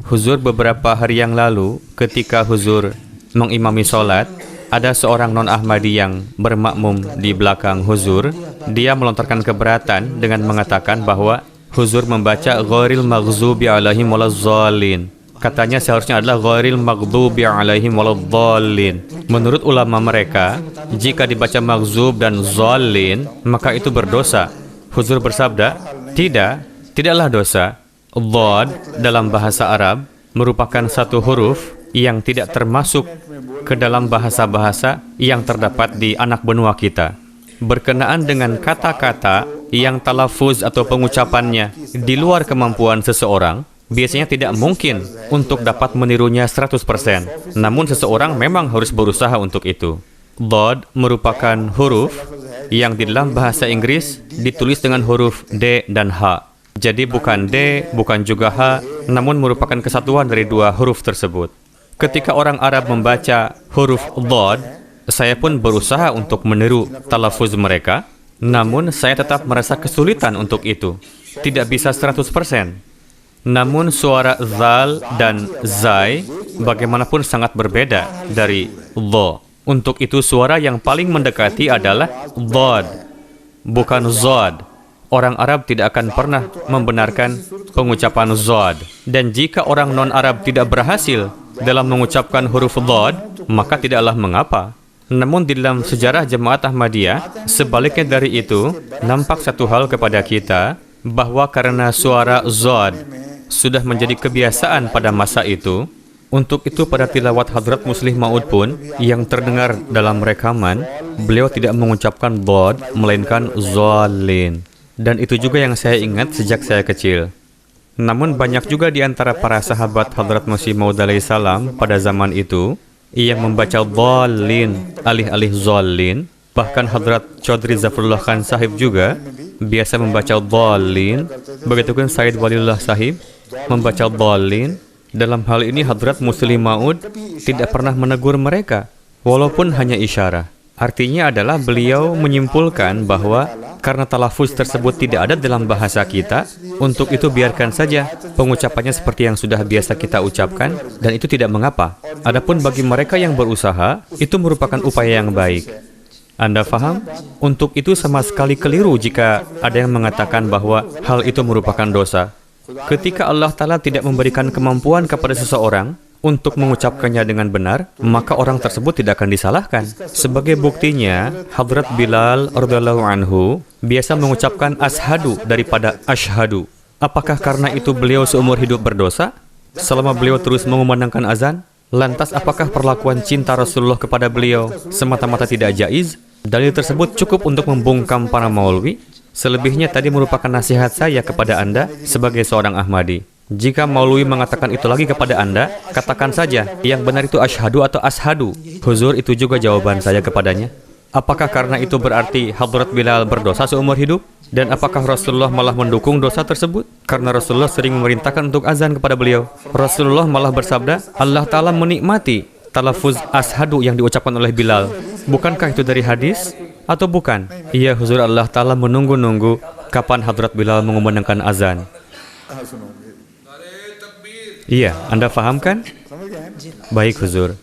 Huzur, beberapa hari yang lalu ketika Huzur mengimami sholat, ada seorang non-Ahmadi yang bermakmum di belakang Huzur. Dia melontarkan keberatan dengan mengatakan bahwa Huzur membaca ghairil maghdubi alaihim waladdallin. Katanya seharusnya adalah ghairil maghdubi alaihim waladdallin. Menurut ulama mereka, jika dibaca maghzub dan dzallin, maka itu berdosa. Huzur bersabda, tidaklah dosa. Dhad dalam bahasa Arab merupakan satu huruf yang tidak termasuk ke dalam bahasa-bahasa yang terdapat di anak benua kita. Berkenaan dengan kata-kata yang talafuz atau pengucapannya di luar kemampuan seseorang, biasanya tidak mungkin untuk dapat menirunya 100%. Namun seseorang memang harus berusaha untuk itu. Dhad merupakan huruf yang di dalam bahasa Inggris ditulis dengan huruf D dan H. Jadi bukan D, bukan juga H, namun merupakan kesatuan dari dua huruf tersebut. Ketika orang Arab membaca huruf Dhad, saya pun berusaha untuk meniru talafuz mereka, namun saya tetap merasa kesulitan untuk itu. Tidak bisa 100%. Namun suara Zal dan Zai bagaimanapun sangat berbeda dari Dha. Untuk itu suara yang paling mendekati adalah Dhad, bukan Zad. Orang Arab tidak akan pernah membenarkan pengucapan Zad. Dan jika orang non-Arab tidak berhasil dalam mengucapkan huruf Dhad, maka tidaklah mengapa. Namun di dalam sejarah Jemaat Ahmadiyah, sebaliknya dari itu, nampak satu hal kepada kita, bahwa karena suara Zad sudah menjadi kebiasaan pada masa itu, untuk itu pada tilawat Hadrat Muslih Maud pun, yang terdengar dalam rekaman, beliau tidak mengucapkan Dhad, melainkan Dzallin. Dan itu juga yang saya ingat sejak saya kecil. Namun banyak juga di antara para sahabat Hadrat Masih Maud alaihi salam pada zaman itu yang membaca Dzallin alih-alih Dzallin. Bahkan Hadrat Chaudhry Zafrullah Khan Sahib juga biasa membaca Dzallin. Begitupun Said Waliullah Sahib membaca Dzallin. Dalam hal ini Hadrat Muslih Maud tidak pernah menegur mereka, walaupun hanya isyarat. Artinya adalah beliau menyimpulkan bahwa karena talafuz tersebut tidak ada dalam bahasa kita, untuk itu biarkan saja pengucapannya seperti yang sudah biasa kita ucapkan, dan itu tidak mengapa. Adapun bagi mereka yang berusaha, itu merupakan upaya yang baik. Anda faham? Untuk itu sama sekali keliru jika ada yang mengatakan bahwa hal itu merupakan dosa. Ketika Allah Ta'ala tidak memberikan kemampuan kepada seseorang untuk mengucapkannya dengan benar, maka orang tersebut tidak akan disalahkan. Sebagai buktinya, Hadrat Bilal radhiyallahu anhu biasa mengucapkan ashadu daripada ashhadu. Apakah karena itu beliau seumur hidup berdosa? Selama beliau terus mengumandangkan azan? Lantas apakah perlakuan cinta Rasulullah kepada beliau semata-mata tidak jaiz? Dalil tersebut cukup untuk membungkam para maulwi. Selebihnya tadi merupakan nasihat saya kepada Anda sebagai seorang Ahmadi. Jika maulwi mengatakan itu lagi kepada Anda, katakan saja, yang benar itu ashadu atau ashadu. Huzur, itu juga jawaban saya kepadanya. Apakah karena itu berarti Hadrat Bilal berdosa seumur hidup? Dan apakah Rasulullah malah mendukung dosa tersebut? Karena Rasulullah sering memerintahkan untuk azan kepada beliau. Rasulullah malah bersabda, Allah Ta'ala menikmati talafuz ashadu yang diucapkan oleh Bilal. Bukankah itu dari hadis? Atau bukan? Iya, Huzur, Allah Ta'ala menunggu-nunggu kapan Hadrat Bilal mengumandangkan azan. Iya, Anda faham kan? Baik, Huzur.